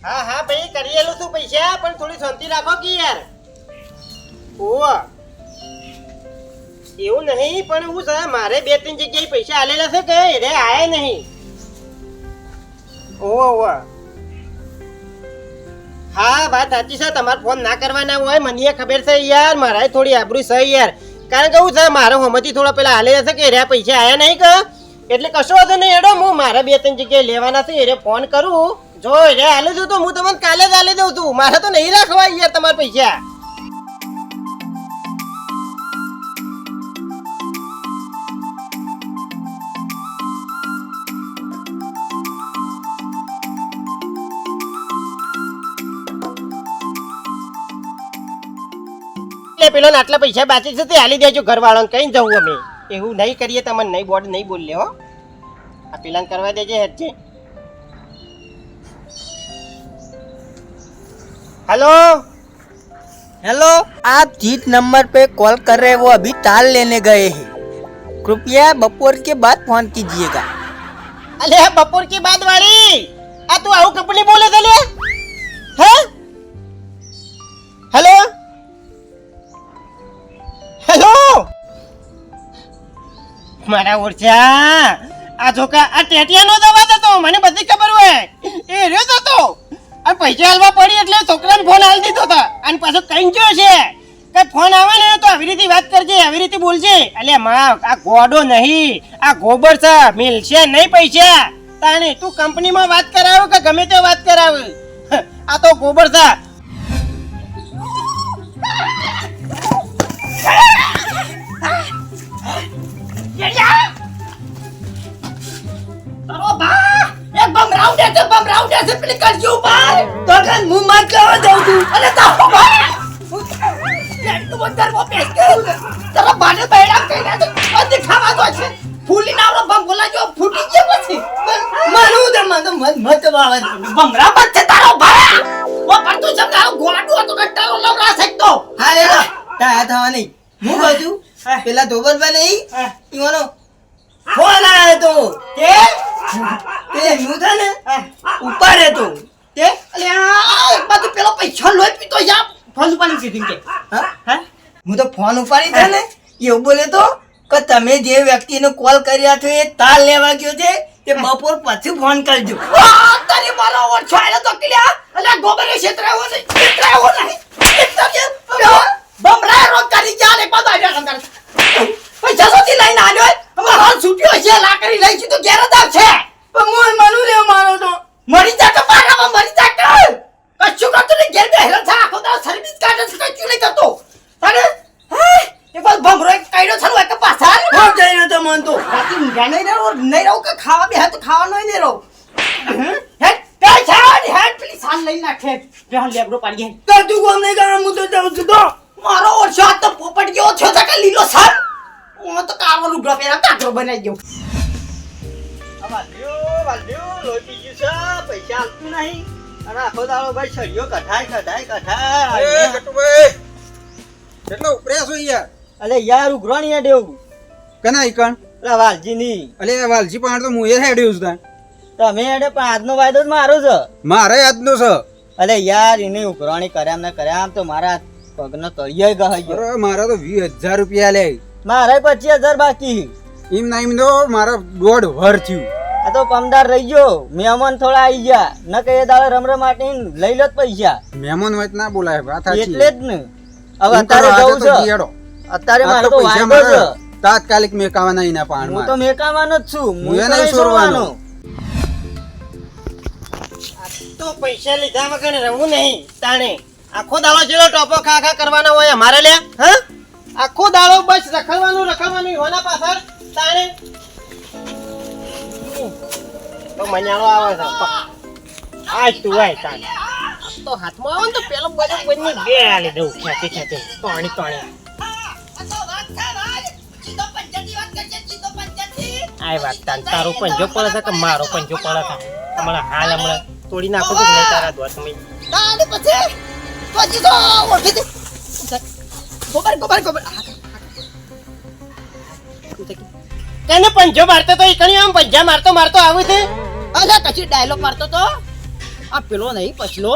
હા હા ભાઈ કરી એલું તું પૈસા પણ થોડી શાંતિ રાખો કે યાર ઓવા એવું નહીં પણ હું છે મારે 2-3 જગ્યાએ પૈસા આલેલા છે કે રે આયા નહીં ઓવા હા વાત સાચી છે તમારે ફોન ના કરવાના હોય મને ખબર છે યાર મારે થોડી આબરૂ છે યાર કારણ કે હું છે મારો હોમથી થોડા પેલા આલેલા છે કે રે પૈસા આયા નહીં કે એટલે કશો વાંધો નહીં એડો હું મારા 2-3 જગ્યાએ લેવાના છે એ ફોન કરું જો રે આલે જો તો હું તમને કાલે જ આલી દઉં છું મારે તો નહીં રાખવા યાર તમારા પૈસા પેલો આટલા પૈસા બાકી છે તે આલી દેજો ઘરવાળાને કઈ જવું અમે એવું નહીં કરીએ તમને નહીં બોર્ડ નહીં બોલ હો આ પેલાને કરવા દેજે હેડ છે हेलो हेलो आप जिस नंबर पे कॉल कर रहे हैं वो अभी ताल लेने गए हैं कृपया बपोर के बाद फोन कीजिएगा अरे बपोर की बात वाली आ तू आउ कंपनी बोले थे ले हैं हेलो हेलो મારા ઓરછા આ જોકા આ ટેટિયાનો દવા હતો મને બધી ખબર હોય એ રહ્યો હતો અને પૈસા આલવા પડી એટલે છોકરાને ફોન આલી દીધો હતો અને પાછો કઈ ગયો છે કે ફોન આવે ને તો આવી રીતે વાત કરજે આવી રીતે બોલજે અલે માં આ ગોડો નહીં આ ગોબર છે મિલશે નહીં પૈસા તાણે તું કંપનીમાં વાત કરાવ કે ગમે તે વાત કરાવ આ તો ગોબર છે अरे बा एक बम राउंड है से पेले कर जो ऊपर तो अगर मुंह मार के आ जाऊं तू अरे तो बा यार तू अंदर वो पेश के तेरा बाने बैठा कहना तो और दिखावा तो अच्छे फूली नावरो बम बोला जो फूटी के પછી મારું ઉધર માં મત વાળા બમરા મત છે તારો બા वो पर तू जब તારો ગોળાડું હતો કટ્ટારો લવરા શકતો હા રે તા થવાની હું બાજુ પેલા ધોબરબા નહીં ઈવાનો ફોન આયો તો કે તે હું था ને ઉપર હતો તે અલે આ એક બાજુ પેલો પૈસા લોય પીતો યા ફોન ઉપાડી દીધી કે હા હું તો ફોન ઉપાડી દે ને એવું બોલે તો કે તમે જે વ્યક્તિને કોલ કર્યા છો એ તાલ લેવા ગયો છે તે બપોર પછી ફોન કરજો તારી મારો ઓર છોડ્યો તો કિલ્યા અલે ગોબરે ક્ષેત્રવો નહીં બમરા રોક કરી જા ને પાછા આવ્યા કર પૈસા સોથી લઈને આવ્યો હવે હાલ છૂટ્યો છે લાકડી લઈ છી તો ઘેર જ છે પણ મોય મનુ લે મારો તો મરી જા કે પારામાં મરી જા કે કશું કરતો ને ઘેર બેહરો થા આખો દા સર્વિસ કાઢે છે કશું નહીં કરતો તારે એ બસ ભમરો એક કાઈડો છનો એક પાછા હો જઈને તો મન તો રાતી ઊંઘા નહીં રહો કે ખાવા બેહ તો ખાવાનો નહીં રહો હેડ તે છાડ હેડ પ્લીઝ સાન લઈ નાખે બેહન લેબરો પાડી તો તું કોમ નહીં કરે હું તો જાઉં છું તો મારો ઓછો તો પોપટ ગયો છો તો કે લીલો સાન હું તો કારનો લુગડો પહેરા કાટરો બનાવી ગયો વાલ્યો લોહી પી ગયું છે પૈસા આલતું નહીં અને આખો દાડો ભાઈ છડિયો કઠાય એ કટુભાઈ કેટલો ઉપર્યા છો યાર અલે યાર ઉઘરાણી આ દેવ કના ઈકણ અલા વાલજી ની અલે વાલજી પણ તો હું એ હેડ્યો છું તમે એડે પણ આજનો વાયદો જ મારો છે મારે યાદનો છે અલે યાર એને ઉઘરાણી કર્યા ને કર્યા તો મારા પગનો તળિયે ગહી ગયો અરે મારા તો 20000 રૂપિયા લે મારે 25000 બાકી એમ ના એમ તો મારા દોઢ વર થયું આ તો કમદાર રહી ગયો મહેમાન થોડા આવી ગયા ન કહે દાડે રમરમ માટે લઈ લો પૈસા મહેમાન હોય ના બોલાય વાત સાચી એટલે જ ને હવે અત્યારે જવું છે અત્યારે મારે તો વાયદો છે તાત્કાલિક મેકાવાના એના પાણ હું તો મેકાવાનો જ છું હું એ નહીં છોડવાનો તો પૈસા લીધા વગર રહું નહીં તાણે આખો દાડો જેલો ટોપો ખા ખા કરવાનો હોય અમારે લે હા આખો દાડો બસ રખડવાનું હોના પાછળ તાણે તો મજાનો આવે છે આજ તું આય તાણે તો હાથમાં આવે ને તો પેલો બધો બંને બે આલી દઉં ખેંચી તોણી આય વાત તારો પંજો પડે છે કે મારો પંજો પડે છે હમણાં હાલ તોડી નાખો તો નહીં તારા દોત મેં કેને પંજો મારતો તો ઈકણી આમ પંજા મારતો આવું છે અલા કશી ડાયલોગ મારતો તો આ પેલો નહીં પછલો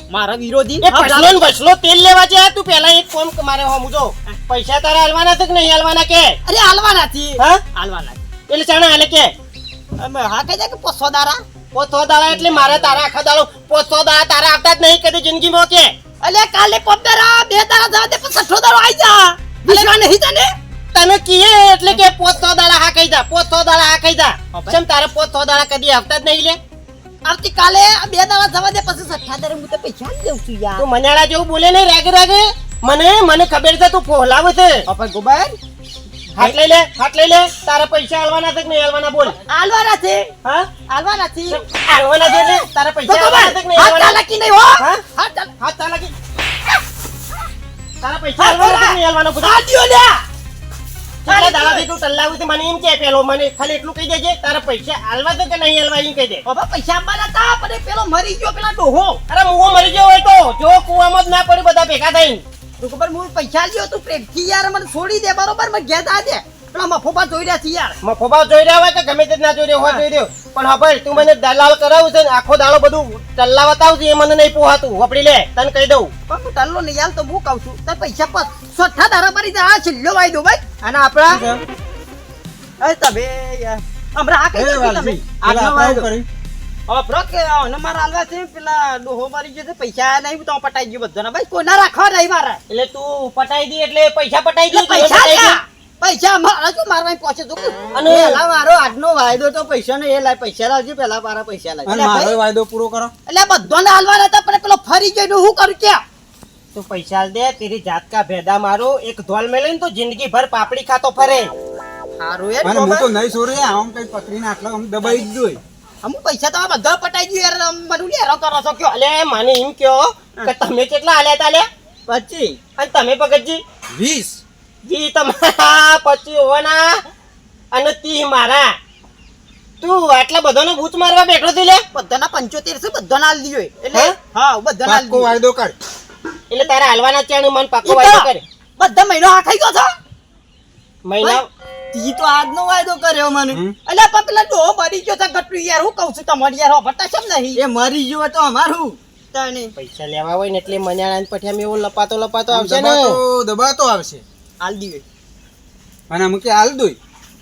મારા વિરોધી એ પછલો ને બછલો તેલ લેવા છે તું પેલા એક ફોન મારે સમજો પૈસા તારા હાલવાના છે કે નહીં હાલવાના કે અરે હાલવાના થી હા હાલવાના એટલે ચાણા હાલે કે અમે હા કહી દે કે 500 દારા 500 દાડા એટલે મારે તારા આખા દાડો 500 દાડા તારા આવતા જ નહીં કદી જિંદગીમાં કે અલે કાલે 15 દારા 2 દારા જવા દે 6 દારો આવી જા વિશ્વાસ નહીં તને તને કીએ એટલે કે 500 દાડા હા કહી જા 500 દાડા હા કહી જા કેમ તારે 500 દાડા કદી આવતા જ નહીં લે આવતી કાલે 2 દારા જવા દે પછી 6 દારા હું તો પૈસા આલી દઉં છું યાર તું મનાળા જેવું બોલે નહીં રાગે રાગે મને ખબર છે તું ફોલાવે છે અપા ગોબર હાથ લઈ લે તારા પૈસા હાલવાના છે કે નહીં હાલવાના બોલ હાલવાના છે હા હાલવાના છે હાલવાના છે એટલે તારા પૈસા હાલવાના છે કે નહીં હાથ હાલવાના ચાલાકી નહીં હો હા? હાથ ચાલાકી તારા પૈસા હાલવાના છે કે નહીં હાલવાના બધા આલ્યો લ્યા કેટલા દાડાથી તું ટલ્લાવું છે મને એમ કે પેલો મને ખાલી એટલું કહી દેજે તારા પૈસા હાલવા છે કે નહીં હાલવા એમ કહી દે બાબા પૈસા આપવાના હતા પણ એ પેલો મરી ગયો પેલા ડોહો અરે મુવો મરી ગયો હોય તો જો કુવામાં જ ના પડી બધા ભેગા થઈને તું ખબર હું પૈસા લ્યો તું પ્રેમથી યાર મને છોડી દે બરોબર મને ઘેર આ દે પેલા મફોબા જોઈ રહ્યા છે યાર મફોબા જોઈ રહ્યા હોય કે ગમે તે ના જોઈ રહ્યો હોય જોઈ રહ્યો પણ હવે તું મને દલાલ કરાવું છે ને આખો દાડો બધું ટલ્લા બતાવજે એ મને નહીં પોહાતું વપડી લે તને કહી દઉં પણ હું ટલ્લો નહીં યાર તો હું કહું છું તાર પૈસા પર સોઠા દારા પડી જા આ છેલ્લો વાઈ દો ભાઈ અને આપણા એ તબે યાર હમણાં આ કઈ તમે આજનો વાયદો કરી હવે બ્રો કે અને મારા હાલવા છે પેલા ડોહો મારી ગયો છે પૈસા નહીં તો પટાઈ ગયો બધાના ભાઈ કોઈ ના રાખવા નહીં મારા એટલે તું પટાઈ દી એટલે પૈસા પટાઈ દી પૈસા લ્યા. પૈસા મારા શું મારવા પહોંચે તું અને પેલા મારો આજનો વાયદો તો પૈસા નો એ લાય પૈસા લાવજે પેલા મારા પૈસા લાવજે અને મારો વાયદો પૂરો કરો એટલે બધાને હાલવાના હતા પણ પેલો ફરી ગયો હું કરું ક્યાં તું પૈસા આલ દે તેરી જાત કા ભેદા મારો એક ધોલ મેલે તો જિંદગી ભર પાપડી ખાતો ફરે સારું યાર અને હું તો નહીં છોડે આમ કઈ પકડીને આટલા આમ દબાઈ જ જોઈ અમુક પૈસા તો આ બધા પટાઈ ગયું યાર મને હેરો કરો છો કયો અલે મને એમ કયો કે તમે કેટલા આલ્યા તા લે 25 અને તમે ભગતજી 20 જી તમારા 25 હોવાના અને 30 મારા તું આટલા બધાનો ભૂત મારવા બેઠો હતી લે બધાના 75 છે બધાના હાલ દીયો એટલે હે? હા બધાના હાલ પાક્કો દીયો વાયદો કર એટલે તારા હાલવાના છે મન પાકો ઈ વાયદો તો કરે બધા મહિનો આ ખાઈ ગયો છો મહિના તી તો આજનો વાયદો કર્યો મને હમ. એટલે પણ પેલા ડોહો મરી ગયો છે ગટુ યાર હું કહું છું તમારી યાર હોભરતા કેમ નહીં એ મરી ગયો તો અમારું તને પૈસા લેવા હોય ને એટલે મન્યાળા પઠિયામાં એવો લપાતો આવશે ને દબાતો આવશે હાલ દીયો અને અમુક હાલ દોય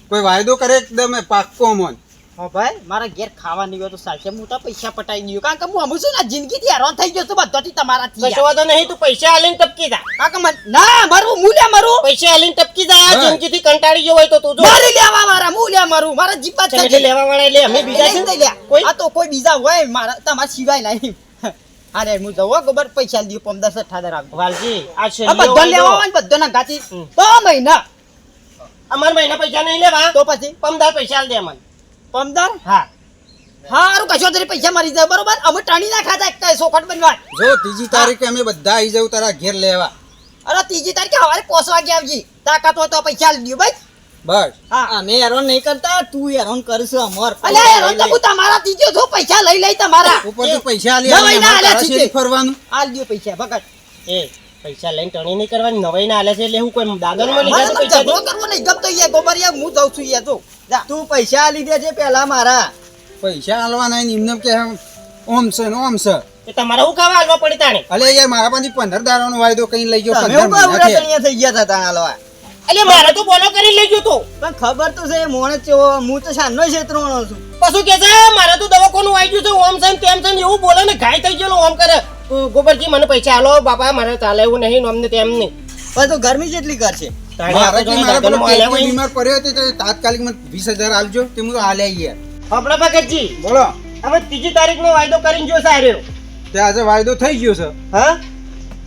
કોઈ વાયદો કરે એકદમ પાક્કો મન હા ભાઈ મારા ઘેર ખાવા નહીં હોય તો સાચે મોટા પૈસા પટાઈ ગયો કારણ કે હું અમુક છું ને જિંદગીથી હેરાન થઈ ગયો છું બધાથી તમારાથી કશો વાંધો નહીં તું પૈસા આલીને ટપકી જા કાકા ના મારું મૂલ્યા મારું પૈસા આલીને ટપકી જા હા. જિંદગીથી કંટાળી ગયો હોય તો તું જો મારી લેવા મારા મૂલ્યા મારું મારા જીપા તમે એટલે લેવા વાળા એટલે અમે બીજા છે કોઈ આ તો કોઈ બીજા હોય મારા તમારા સિવાય નહીં અરે હું જવો ગોબર પૈસા લીધો 15-18 આવી વાલજી આ આ છેલ્લો બધા લેવા વાયદો. હોય ને બધાના ગાતી હમ. તો મહિના અમાર મહિના પૈસા નહીં લેવા તો પછી પમદાર પૈસા આલ દે અમને 15 હા હારું કશો તરી પૈસા મારી જાય બરોબર અમે ટાણી ના ખાતા એક સોખટ બનવા જો ત્રીજી તારીખે અમે બધા આવી જાવ તારા ઘેર લેવા અરે ત્રીજી તારીખે સવારે 5 વાગે આવજી તાકાત હોય તો પૈસા લઈ ભાઈ બસ હા અમે હેરાન નહીં કરતા તું હેરાન કરશો અમાર અલે યાર તો હું તમારા ત્રીજો છો પૈસા લઈ તમારા ઉપરથી પૈસા આલી નવાઈ આલી ના અમારે આલ્યા તારા છે. શેરી ફરવાનું આલ દ્યો પૈસા ભગત એ પૈસા લઈને ટણી નહીં કરવાની નવાઈ ના આલે છે એટલે હું કોઈ દાદનમાં લીધા મારે છે મને પૈસા ઝઘડો કરવો નહીં ગમતો યાર ગોબરિયા હું જાઉં છું યાર જો જા તું પૈસા આલી દેજે પેલા મારા પૈસા આલવાના નહીં એમને કે ઓમ છે ને ઓમ છે એ તમારે હું ખાવા હાલવા પડી તાણે અલે યાર મારા પાસેથી 15 દાડાનો વાયદો કઈ લઈ ગયો તમે 15 હું મહિના થયા. તણિયા થઈ ગયા હતા તાણ હાલવા એટલે મારે તો બોલો કરી લેજો તો પણ ખબર તો છે એ મોણસ જેવો હું તો સાંજનો છેતરવાનો છું પશુ કે છે મારે તો દવાખાનું આવી ગયું છે ઓમ છે ને તેમ છે ને એવું બોલે ને ઘાય થઈ ગયેલો ઓમ કરે ગોબરજી મને પૈસા આલો બાપા મારે ચાલે એવું નહીં ને અમને તેમ નહીં પણ તો ગરમી જેટલી કરશે મારા કે મારા પેલો દાદનમાં આલ્યા પેટમાં હોય. બીમાર પડ્યો હતો તો તાત્કાલિક મને 20,000 આલજો તે હું તો આલ્યા યાર આપણા ભગતજી બોલો હવે ત્રીજી તારીખનો વાયદો કરીને જો સાર્યો તે આજે વાયદો થઈ ગયો છે હા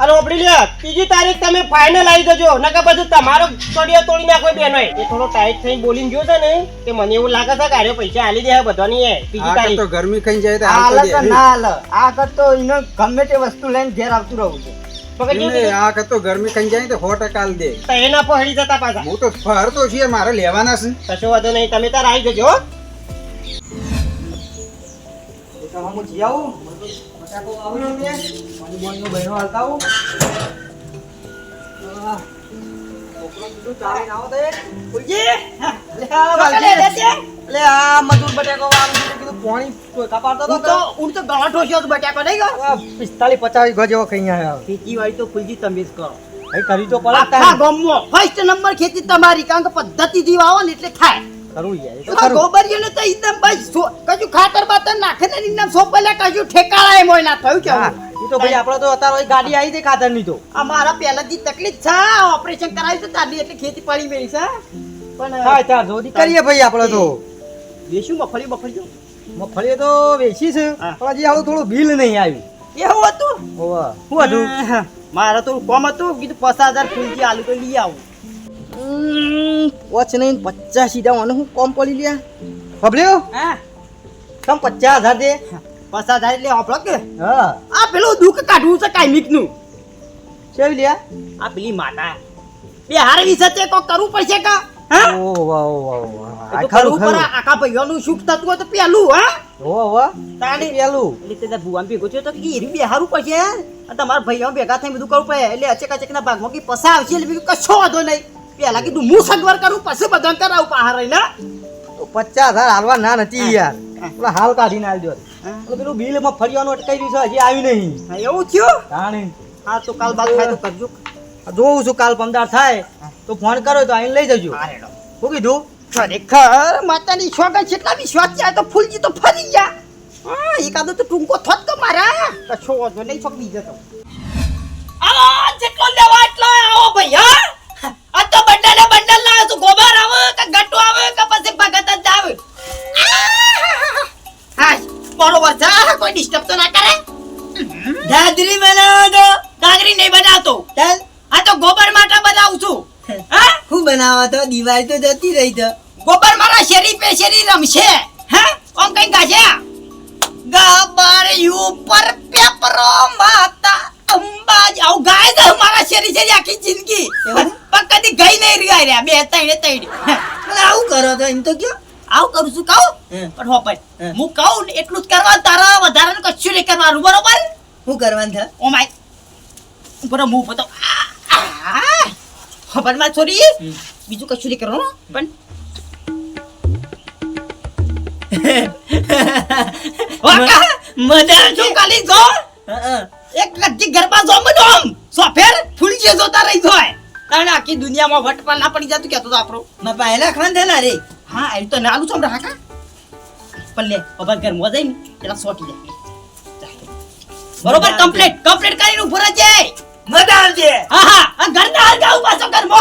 અરે ઓપડી લ્યો ત્રીજી તારીખ તમે ફાઇનલ આવી દેજો નકર બધું તમારો ચોડિયો તોડી નાખો બેનો એ થોડો ટાઈટ થઈને બોલીને ગયો છે ને કે મને એવું લાગે છે કે આર્યો પૈસા આલી દે બધાની એ ત્રીજી આ તારીખ તો ગરમી ખાઈ જાય તો હાલ હાલતો તો દે. ના હાલ આ કરતો એનો ગમે તે વસ્તુ લઈને ઘેર આવતું રહું છું ભગતજી એમને આ કરતો ગરમી ખાઈ જાય તો 100% આલ દે તો એના પહળી જતા પાછા હું તો ફરતો છીએ મારે લેવાના છે કશો વાંધો નહીં તમે તાર આવી જજો હો. હું જી આવું બટાકો આવું ને મોની મોનનો બહેનો હાલતા આવું છોકરો કીધું ચાલીને આવો તો એ. ઉલજી! લે આ વાલજી! લે આ મજૂર બટાકો વાળું કીધું પાણી કપાડતો હું તો ગળા ઠોસ્યો હતો બટાકો નહીં ગયો 45-50 ગજ જેવો કઈ આવ્યો ખેતીવાડી તો ફૂલજી તમે જ કરો ભાઈ કરી તો પડે આખા ગામમાં ફર્સ્ટ નંબર ખેતી તમારી કારણ કે પદ્ધતિથી વાવો ને એટલે થાય કરવું યાર એ તો આ ખરું ગોબરિયાને તો એકદમ બસ કજુ ખાતર બાતર નાખે ને એકદમ સોપેલા કજુ ઠેકાળા એમ હોય ના થયું હા, કેવું એ તો ભાઈ આપણે તો અત્યારે ગાડી આવી છે ખાતરની તો અમારા પહેલાથી તકલીફ છે ઓપરેશન કરાવ્યું તો તારી એટલે ખેતી પડી ગઈ છે પણ હા ચાર જોડી કરીએ ભાઈ આપણે તો વેશું મફળી જો મગફળી તો વેચી છે હા. પણ હજી આવું થોડું બિલ નહીં આવ્યું એવું હતું ઓવા શું હતું મારે તો કોમ હતું કીધું 50,000 ફૂલજી આલુ તો લઈ આવું વચ નહીં 50 સીધા મને હું કોમ પડી લ્યા બબલ્યો હા તમ 50,000 દે 50,000 એટલે આપણો કે હા આ પેલું દુઃખ કાઢવું છે કાયમિક નું કેવી લ્યા આ પેલી માતા બે હારવી છે કોક કરવું પડશે કા હા ઓ વાહ વાહ વાહ એ તો ખરું કરવું પડે. ખરું આખા ભાઈઓનું સુખ થતું હોય તો પેલું હા ઓ વાહ તાણી પેલું એટલે તે ભુવાન ભેગો થયો તો કે હીરી બે હારું પડશે અને તમારા ભાઈઓ ભેગા થઈને બધું કરવું પડે એટલે અચેક ના ભાગમાં કે પસા આવશે એટલે બીજું કશો વાંધો નહીં પેલા કીધું હું સગવડ કરું પછી બધા કરાવું પહાર રહીને 50,000 હાલવા ના નથી યાર હા. પેલા હાલ કાઢીને આલજો હા. પેલું બિલ માં ફરિયાનું અટકાઈ રહ્યું છે હજી આવ્યું નહીં હા, એવું થયું તાણી હા તો કાલ બાદ થાય તો કરજો જોઉં છું કાલ પમદાર થાય તો ફોન કરો તો આઈને લઈ જજો હા રેડો શું કીધું ખરેખર માતાની શોગન કેટલા વિશ્વાસ છે તો ફૂલજી તો ફરી ગયા હા એકાદો તો ટૂંકો થોત તો મારા કશો વાંધો નહીં છોક બીજો તો આવો જેટલો લેવા એટલો આવો ભાઈ હા આ તો બંડલ લાવે તો ગોબર આવે કે ગટ્ટુ આવે કે પછી ભગત જ આવે હા બરોબર છે કોઈ ડિસ્ટર્બ તો ના કરે દાદરી બનાવો તો કાંગરી નહીં બનાવતો આ તો ગોબર માટે બનાવું છું હા હું બનાવો તો દિવાળી તો જતી રહી તો ગોબર મારા શેરી પે શેરી રમશે હે ઓમ કઈ ગાશે ગબર ઉપર પેપરો માતા અંબાજ આવ ગાય દે મારા શેરી છે આખી જિંદગી એવું? પણ કદી ગઈ નહીં રહ્યા રહ્યા બે ત્રણ પણ આવું કરો તો એમ તો કયો આવ કરું છું કહું હે. પણ હો ભાઈ હે. હું કહું ને એટલું જ કરવાનું તારા વધારે કશું નહીં કરવાનું બરોબર શું કરવાનું છે ઓ માય ઉપર મું બતો ખબર માં છોરી બીજું કશું નહીં કરવાનું પણ વાકા મજા જો કાલી જો એક કચ્ચી ગરબા જો મડોમ સોફેર ફૂલજી જોતા રહી જોય કારણ આખી દુનિયામાં વટપાલ ના પડી જતું કેતો તો આપણો માં પહેલા ખાન થે ના રે હા એ તો નાલું છો રાકા પણ લે હવે ઘર મો જઈને પેલા સોટી દે બરોબર કમ્પ્લીટ કરીને ઉભો રહેજે મજા આવશે હા હા આ ઘર ના હાલ જાવ પાછો ઘર મો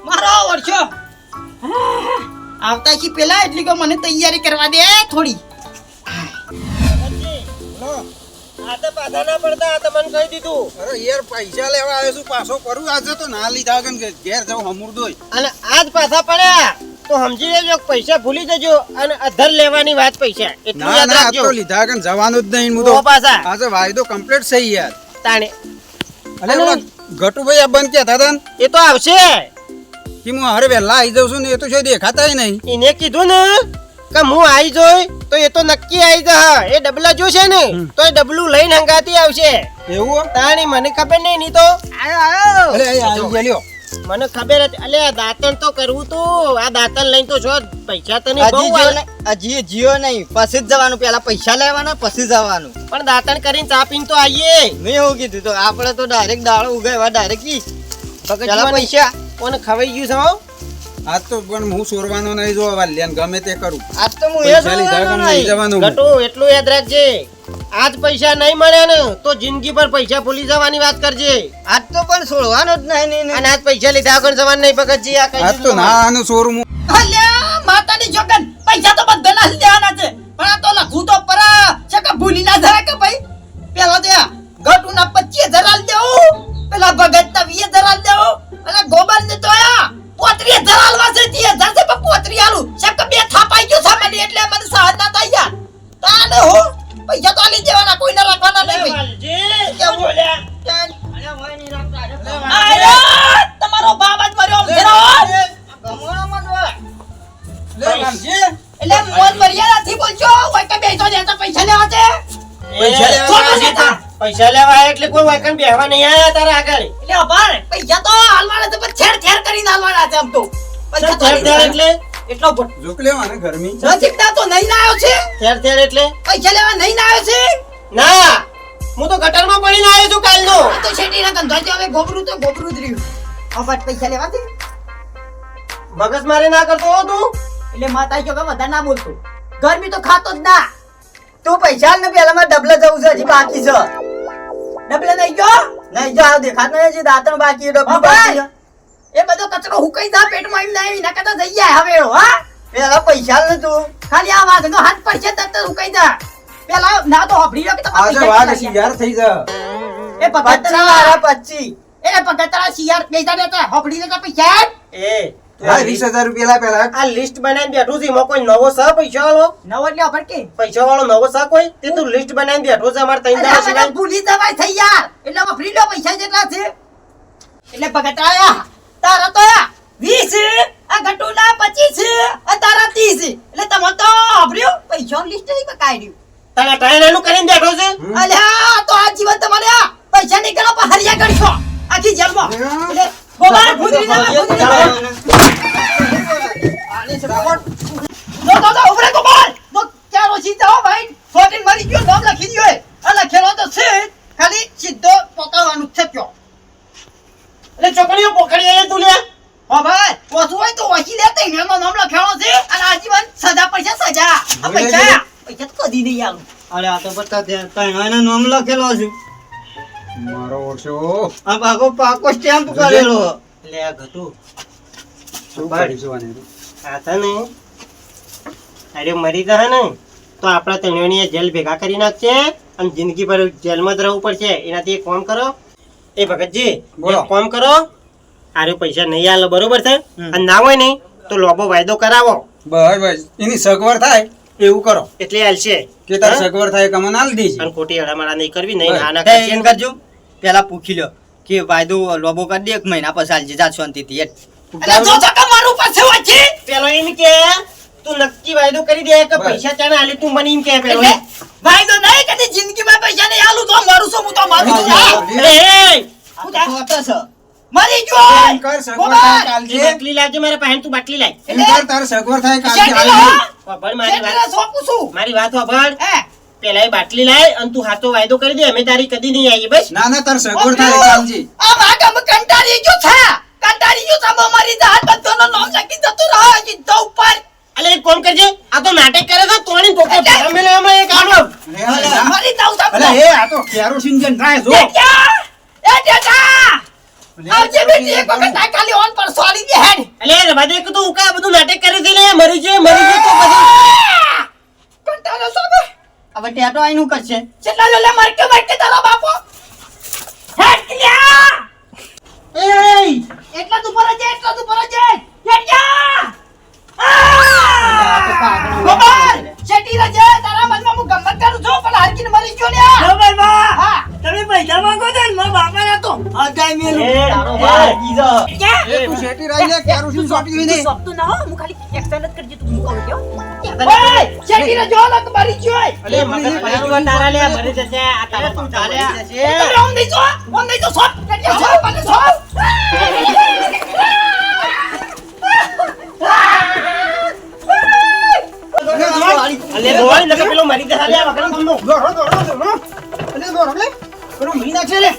મારો વર્ષો આવતા કી પેલા એટલી કે મને તૈયારી કરવા દે થોડી આ તો પાછા ના પડતા આ તમને કહી દીધું અરે યાર પૈસા લેવા આવ્યો છું પાછો કરું આજે તો ના લીધા કે ઘેર જાઉં હમુરદોય અને આજ પાછા પડ્યા તો સમજી લેજો કે પૈસા ભૂલી જજો અને અધર લેવાની વાત પૈસા એટલું ના યાદ ના આ રાખજો તો લીધા કે જવાનું જ નહીં હું ઓ તો પાછા આજે વાયદો કમ્પ્લીટ થઈ યાર તાણે અરે ઓલા ગટુભાઈ આ બંધ કહેતા હતા ને એ તો આવશે કે હું હારે વહેલા આવી જાઉં છું ને એ તો છે દેખાતાય નહીં એને કીધું ને કે હું આવી જોઈ તો એ તો નક્કી આવી જા એ ડબલા જોશે ને તો એ ડબલું લઈને હંગાતી આવશે એવું તાણી મને ખબર નહીં ની તો આયો અરે આવી ગયા લ્યો મને ખબર હતી અલે આ દાંતણ તો કરવું તું આ દાંતણ લઈને તો જો પૈસા તો નહીં બહુ આલે. હજી જીઓ નહીં પછી જ જવાનું પેલા પૈસા લેવાના પછી જવાનું પણ દાંતણ કરીને ચા પીને તો આવીએ મેં એવું કીધું તો આપણે તો ડાયરેક્ટ દાળો ઉગાવ્યા ડાયરેક્ટ કી પેલા પૈસા કોને ખવાઈ ગયું છે હો? આજ તો પણ હું સોરવાનો નહીં જો વાલ્યાને ગમે તે કરું આજ તો હું એ પૈસા લીધા કે નહીં જવાનું હું. ગટુ એટલું યાદ રાખજે આજ પૈસા નહીં મળે ને તો જિંદગી પર પૈસા ભૂલી જવાની વાત કરજે આજ તો પણ છોડવાનો જ નહીં ને અને આજ પૈસા લીધા વગર જવાનું નહીં ભગતજી આ કઈ આજ તો ના આનું શોરૂમ અલ્યા માતાની જોગન પૈસા તો બધા ના લેવાના છે પણ આ તો લખું તો પરા છે કે ભૂલી ના જાય કે ભાઈ પેલા તો ગટુ ના 25,000 આલ દેવું પેલા ભગત ના 20,000 આલ દેવું અને ગોબર ને તો 35,000 આલવા છે 30,000 છે પણ 35 આલું સાહેબ કે બે થાપાઈ ગયો છે મને એટલે મને સહજ ના થાય યાર તાને હો પૈસા તો આલી દેવાના કોઈને રાખવાના નહીં ભાઈ કેવું બોલ્યા તમારો બાપ જ મર્યો એટલે મોજ મર્યા નથી બોલજો કોઈ કે બેસો દેતા પૈસા લેવા છે પૈસા લેવા એટલે કોઈ વાકણ બેહવા નહીં આયા તારા આગળ એટલે અભાર પૈસા તો હાલવાના છે પણ છેડ કરીને હાલવાના છે આમ તો પૈસા તો ઠેર ઠેર એટલે એટલો ઉપર જોક લેવા ને ગરમી નજીકતા તો નહીં આવ્યો છે થેર એટલે પૈસા લેવા નહીં આવ્યો છે ના હું તો ગટરમાં પડીને આવ્યો છું કાલનો આ તો શેઠીના ગંધા છે હવે ગોબરું તો ગોબરું જ રહ્યું હવે પૈસા લેવા છે મગજ મારે ના કરતો હો તું એટલે માતા કે વધારે ના બોલતો ગરમી તો ખાતો જ ના તું પૈસા ને પેલા માં ડબલે જવું છે હજી બાકી છે ડબલે નહીં ગયો નહીં જો દેખાત નહીં હજી દાંતણ બાકી છે, ડબલું હા બાકી ભાઈ. છે. એ બધો કચરો હુકાઈ જા પેટમાં એમ ના એના કરતા જઈ જાય હવે હા પેલા પૈસા ને તું ખાલી આ વાઘનો હાથ પડશે તરત જ હુકાઈ જા પેલા ના તો હબડી લો કે તમારે આજે વાઘ શિયાર થઈ જા એ પચી વાળા 25 એ પગતરા શિયાર બેસા દેતા હબડી લેતા પૈસા એ હા 20,000 રૂપિયા પેલા આ લિસ્ટ બનાવીને બેઠું છે એમાં કોઈ નવો સા પૈસા વાળો નવો એટલે અભર કે પૈસા વાળો નવો સા કોઈ તે તું લિસ્ટ બનાવીને બેઠો છે અમારે ત્રણ દાડા અરે સિવાય ભૂલી જવાય થઈ યાર એટલે હબડી લો પૈસા જેટલા છે એટલે પગતરા તારા તો 20 આ ગટુના 25 આ તારા 30 એટલે તમે તો હબડ્યું પૈસા લિસ્ટ નહીં બકાડ્યું તારા ટાયરાનું કરીને બેઠો છે અલ્યા તો આ જીવન તમારે આ પૈસા નહીં ગણો પણ હરિયા ગણશો આખી જેલમાં એટલે ગોબાર ફૂદરી ના ઉભરે ગોબાર તો ક્યાં રોસી જાઓ ભાઈ ફોટીન મરી ગયો નામ લખી દ્યો આ લખેલો તો છે ખાલી સીધો પોકાવાનું છે કયો એટલે છોકરીઓ પોખડી આલે તું લે હા ભાઈ ઓછું હોય તો ઓછી લેતે એનો નામ લખેલો છે અને આજીવન સજા પૈસા સજા આ પૈસા પૈસા તો કદી નહીં આલું અરે આ તો બતા તૈયાનો નામ લખેલો છે મારો ઓછો આ પાકો સ્ટેમ્પ કરેલો લે આ ગટુ શું કરીશું આને આ હતા ને અરે મરી ગયા ને તો આપણા ત્રણેયને જેલ ભેગા કરી નાખશે અને જિંદગી ભર જેલમાં જ રહેવું પડશે એનાથી એક કામ કરો એ ભગતજી બોલો. એક કામ કરો આરે પૈસા નહીં આલો બરોબર છે અને ના હોય નહીં તો લોબો વાયદો કરાવો બસ એની સગવડ થાય એવું કરો એટલે હાલશે કે તાર હા? સગવડ થાય કમન આલ દેજે અને ખોટી હડામાડા નહીં કરવી નહીં બસ. આના એ કરશે એમ કરજો પેલા પૂછી લો કે વાયદો લોબો કરી દે 1 મહિના પછી હાલજે જા શાંતિથી એટલે જો ચકા મારું પાસે વાંચી પેલો એમ કે તું નક્કી વાયદો કરી દે કે બસ. પૈસા ચાને આલી તું મને એમ કે પેલો એટલે ભાઈ તો નહીં કદી જિંદગીમાં પૈસા નહીં આલું તો મારું છું હું તો મારું છું હા. અરે એ! મરી ગયો એમ કર સગવડ થાય કાલજે એ બાટલી લાવજે મારા પાસે તું બાટલી લાય એમ કર તાર સગવડ થાય કાલજે શેઠી હાલ લો. વાપર મારી વાત શેઠીને સોંપું છું. મારી વાત વાપર હે પેલા એ બાટલી લાય અને તું હાથો વાયદો કરી દે અમે તારી કદી નહીં આવીએ બસ ના ના તાર સગવડ થાય કાલજે આ વાગમ કંટાળી ગયો છે મારી જાત બધોનો નામ લખી જતો રહો જીતો ઉપર અલે એક કોમ કરજે આ તો નાટક કરે છે તોણી ટોકો ભરા મેલે અમે એક આનો મારી જાવ અલે એ આ તો કેરોસીન જન થાય જો આવજે બેટી એક વખત આ ખાલી ઓન પર સોરી દે હેડ અલે રવા દે કે તું ઉકા બધું નાટક કરી દે લે મરી જાય તો પછી કંટાળો સોબે હવે ટેટો આઈનું કરશે કેટલા લે મરકે તારો બાપો હેડ ક્યા એય એટલા તું પર જાય કેટ્યા ગોબર શેટી રજે તારા મનમાં હું ગમત કરું છું પણ હારકીને મરી ગયો લ્યા ગોબર બા હા તમે પૈસા માંગો છો ને મારા બાપા ના તો અગાઈ મેલું તારો ભાઈ એ તું શેટી રહી લે કેરોસીન સોટી હોય ને સપતું ના હો હું ખાલી એક્સેન્ટ જ કરજે તું મુકો ગયો ઓય શેટી રજો ના તો મરી ગયો અલે મગજ પડી તારા લે મરી જશે આ તારા તું ચાલે ઓમ નહીં તો સોપ કેટ્યા સોપ અને સોપ અલે રોય લગે પેલો મરી જશે લે વગર મમ્મો દોડો અલે દોડો લે પેલો મી નાખે લે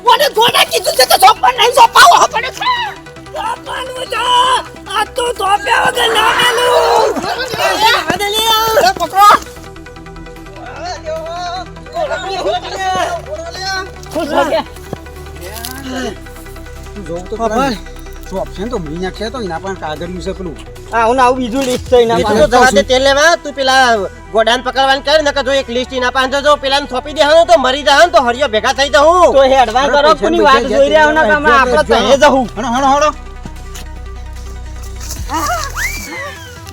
મને ગોડા કીધું છે કે સોપ પણ નહીં સોપાવો હો પણ સોપાનું તો આ તો સોપ્યા વગર ના મેલું પકડો ખુશ હો ગયા તું જોઉં તો ખરા ને. શું ઓપ્શન તો મી નાખે તો એના પણ કાગળિયું છે પેલું આવું આવું બીજું લિસ્ટ છે એના એ તો જવા દે તેલ લેવા તું પેલા ગોડાન પકડવાનું કર નકર જો એક લિસ્ટ એના પાસે જો પેલાને થોપી દે હનો તો મરી જાય તો હરિયો ભેગા થઈ જાઉં તો હેડવા કરો કોની વાત જોઈ રહ્યા હો ને કે આપણે તો હે જવું હણો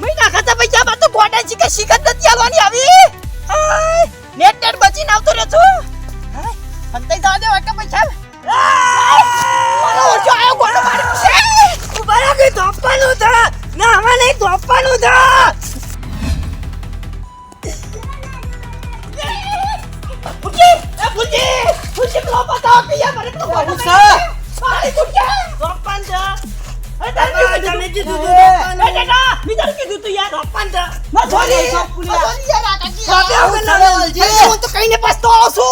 મહિના ખાતા પૈસા માં તો ગોડા જી કે શિકત નથી આલવાની આવી નેટ બચીને આવતો રે છું અંતે જા દે વાટકા પૈસા મારો ઓછો આયો ગોડો મારી છે ઉભા કે ધોપવાનું થા ના આમાં નહીં ધોપવાનું થા ફુજી પેલો બતાવો કે યાર મને તો ગોડો છે મારી તું કે ધોપવાનું થા તમે સોરી યાર આ કાકી સોપે વગર ના વાલજી હું તો કઈને પસ્તાવો છું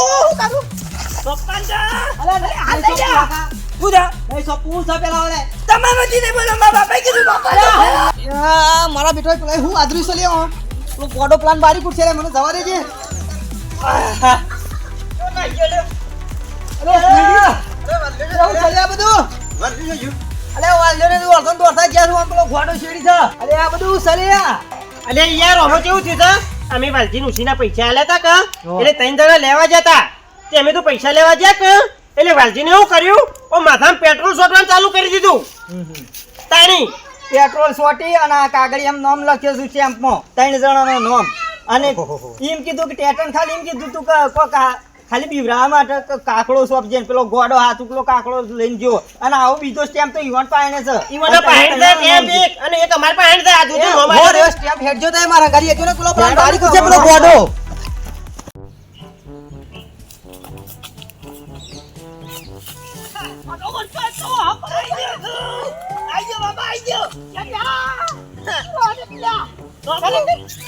શું કરું અલે હાલ લઈ જા પૂરા એ સો પૂર સો પેલા ઓલે તમે મજી ને બોલો મારા બાપાએ કીધું બાપા મારા બેટો પેલા હું આદરી સલી આવો તો ગોડો પ્લાન બારી કુટ છે રે, મને જવા દેજે. અરે હું સલી આ બધું અલે વાલ્યો ને ઓળખણ તો અર્થા ગયા છું આમ પેલો ગોડો શેડી છે. અલે આ બધું સલિયા અલે યાર ઓમો કેવું થયું તા અમે વાલજી ઉસીના પૈસા આલ્યા તા કા એટલે 3 જણા લેવા જતા તે અમે તો પૈસા લેવા ગયા કે એટલે વાલજીને એવું કર્યું ઓ માથામાં પેટ્રોલ છોડવાનું ચાલુ કરી દીધું તાણી પેટ્રોલ સોટી અને આ કાગળ એમ નામ લખ્યો છે સ્ટેમ્પમાં 3 જણાનો નામ અને એમ કીધું કે ટેટન ખાલી એમ કીધું તું કે ખાલી બીવરા માટે કાકડો સોપજે ને પેલો ગોડો હાથ પેલો કાકડો લઈને જો અને આવો બીજો સ્ટેમ્પ તો ઈવન પાણે છે ઈવોના પાહેણ છે કેમ એક અને એક અમાર પાહેણ છે આ દૂધનું હો હોમાય રે સ્ટેમ્પ હેડજો તો મારા ગાડી એકનો પેલો પ્લાન બારી કુછે પેલો ગોડો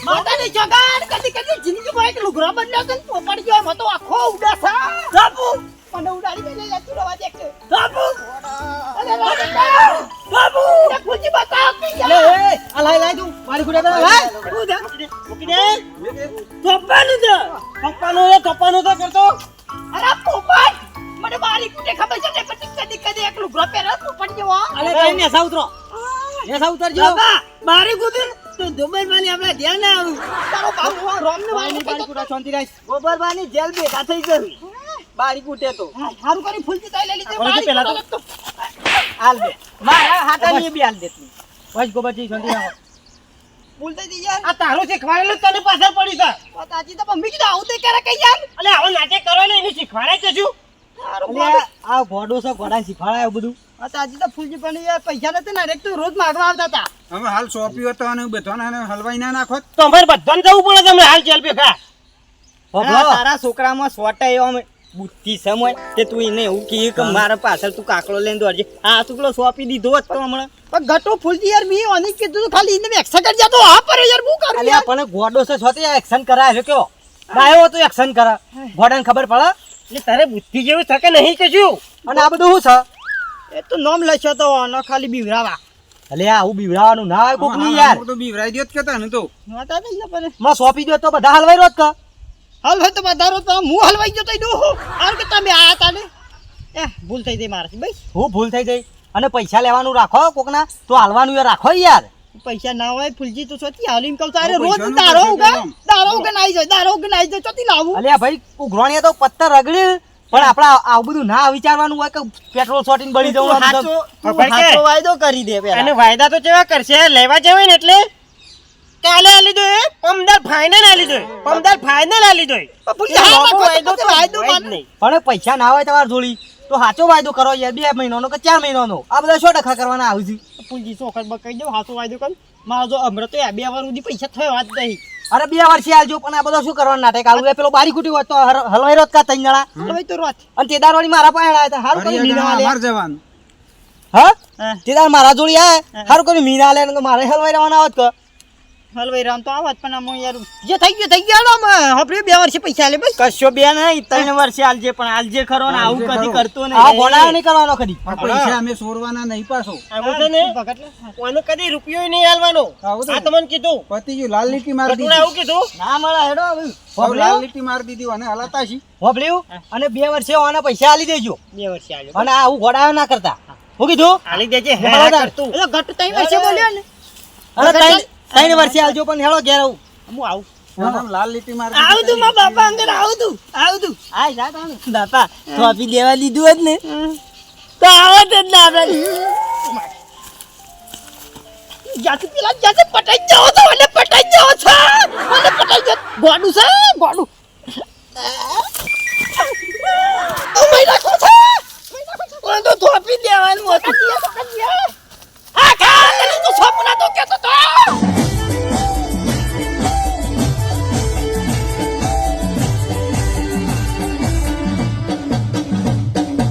માતાની જગાડ કદી કદી જિંદગીમાં એક લુગરો બદલ્યો તો પોપડ ગયો મતો આખો ઉડાસા બાપુ મને ઉડાડી મેલે લે તું રવા દેખ બાપુ અરે બાપુ એક પૂછી બતાવ કે લે એ આ લાઈ તું મારી ગુડે પેલા લાઈ મૂકી દે તોપાનું તો કરતો અરે પોપડ મને મારી કુટે ખબર છે ને કદી કદી એક લુગરો પહેરો પોપડ જેવો અલે કઈ ને સા ઉતરો એ સા ઉતરજો બાબા મારી કુટે તો દુબઈ માની આપણે ધ્યાન ના આવ્યું તારો બાપ રોમ ને બારી બારી કુડા શાંતિ રાખ ગોબરબાની જેલ બેઠા થઈ ગઈ બારી કુટે તો હારું કરી ફૂલતી તાઈ લઈ લીધી આપણે પેલા તો હાલ દે મારા હાટાની બી હાલ દેતી બસ ગોબરજી શાંતિ રાખો ફૂલતી દી યાર આ તારું શીખવાડેલું તને પાછળ પડી છે તાજી તો મમ્મી કીધું આવું તે કરે કઈ યાર અલે આવો નાટક કરો ને એને શીખવાડે કે શું અલે આ ગોડો છે ગોડા શીખવાડાય બધું તાજી તો ફૂલજી પણ યાર પૈસા નથી ને તો રોજ માંગવા આવતા હતા હવે હાલ સોંપ્યું હતો અને બધાને હલવાઈ ના નાખો તો અમારે બધાને જવું પડે તમને હાલ ચાલ ભેગા તારા છોકરામાં સોટા એવા બુદ્ધિ સમય કે તું એને એવું કહે કે મારા પાછળ તું કાકડો લઈને દોડજે આ તું પેલો સોંપી દીધો જ તો હમણાં પણ ગટો ફૂલજી યાર મી ઓની કીધું ખાલી એને એક્શન કરી જતો હા પર યાર હું કરું અલે પણ ગોડો છે છોતે એક્શન કરાય છે કયો ડાયો તો એક્શન કરે ગોડાને ખબર પડે એટલે તારે બુદ્ધિ જેવું શકે નહીં કે શું અને આ બધું શું છે એ તો નામ લખ્યો તો આનો ખાલી બીવરાવા અલે આવું બીવડાવાનું ના હોય કોક ની યાર હું તો બીવરાઈ દ્યો જ કેતા ને તો માતા નહીં પણ માં સોંપી દો તો બધા હલવાઈ રોત કા હાલ હોય તો વધારો તો હું હલવાઈ ગયો તો દો આર કે તમે આયા તા ને એ ભૂલ થઈ ગઈ મારાથી ભાઈ હું ભૂલ થઈ ગઈ અને પૈસા લેવાનું રાખો કોકના તો હાલવાનું યાર રાખો યાર પૈસા ના હોય ફૂલજી તો સોતી હાલીમ કહું તારે રોજ પૈસાનું દારો કરશે ઉગા તો આમ. દારો ઉગા નાઈ જાય દારો ઉગા નાઈ જાય ચોથી લાવું અલ્યા ભાઈ ઉઘરાણીએ તો પત્તર રગડી પણ આપડા આવું બધું ના વિચારવાનું હોય કે પેટ્રોલ છોટીને બળી જવું આમ તો. ખબર કે? સાચો વાયદો કરી દે પેલા અને વાયદા તો કેવા કરશે લેવા જવાય ને એટલે કાલે આ લીધો એ પમદાર ફાઇનલ આ લીધો પમદાર ફાઇનલ આ લીધો ફૂલજી હા વાયદો તો વાયદો માન પણ પૈસા ના હોય તમારે જોડી તો સાચો વાયદો કરો યાર 2 મહિનાનો કે 4 મહિનાનો આ બધા શું ટકા કરવાના આવે છે ફૂલજી ચોખટ બકાઈ દો હાસો વાયદો કર મારો જો હમણાં તો 2 વાર સુધી પૈસા થયો વાત નહીં અરે 2 વર્ષે આલજો પણ આ બધો શું કરવાનું નાટક આવું પેલો બારી કુટી હોય તો હલવાઈ રોત કા 3 જણા હવે તો રોત અને તેદાર વાળી મારા પાસે આયા હતા હારું કરી મીના આલે અમાર જવાનું હા તેદાર મારા જોડી આયા હારું કરી મીના આલે અને મારે હલવાઈ રહેવાના આવત કે હલવાઈ રામ તો આવત પણ આમ યાર જે થઈ ગયો ને આપણે 2 વર્ષે પૈસા લે બસ કશો બે નહીં 3 વર્ષે આલજે પણ આલજે ખરો ને આવું કદી કરતો આ નહીં બોલાવ નહીં કરવાનો કદી આ પૈસા અમે સોરવાના નહીં પાછો આવું છે ને કોઈને કદી રૂપિયો નહીં હાલવાનો આવું તો આ તમને કીધું પતિ ગયું લાલ લીટી મારી કટુને આવું દીધી કીધું ના મળે હેડો હવે હવે લાલ લીટી મારી દીધી અને હલાતા છી હોભળ્યું અને 2 વર્ષે ઓના પૈસા આલી દેજો 2 વર્ષે આલ્યો અને આવું ઘોડાયો ના કરતા હું કીધું આલી દેજે હે બરાબર. કરતું એટલે ગટ 3 વર્ષે બોલ્યો ને અરે 3 વર્ષે આલજો પણ હેડો ઘેર આવું હું આવું આમ લાલ લીટી મારી આવું તું મારા બાપા અંદર આવું તું આ જા તમે બાપા થોપી દેવા લીધું જ ને તો આવત જ ના આપણે જાતે પેલા જાતે પટાઈ જાવ તો મને પટાઈ જાવ છો મને પટાઈ જાવ ગોડું છે ગોડું ઓ મહિના કો છે તો થોપી દેવાનું હતું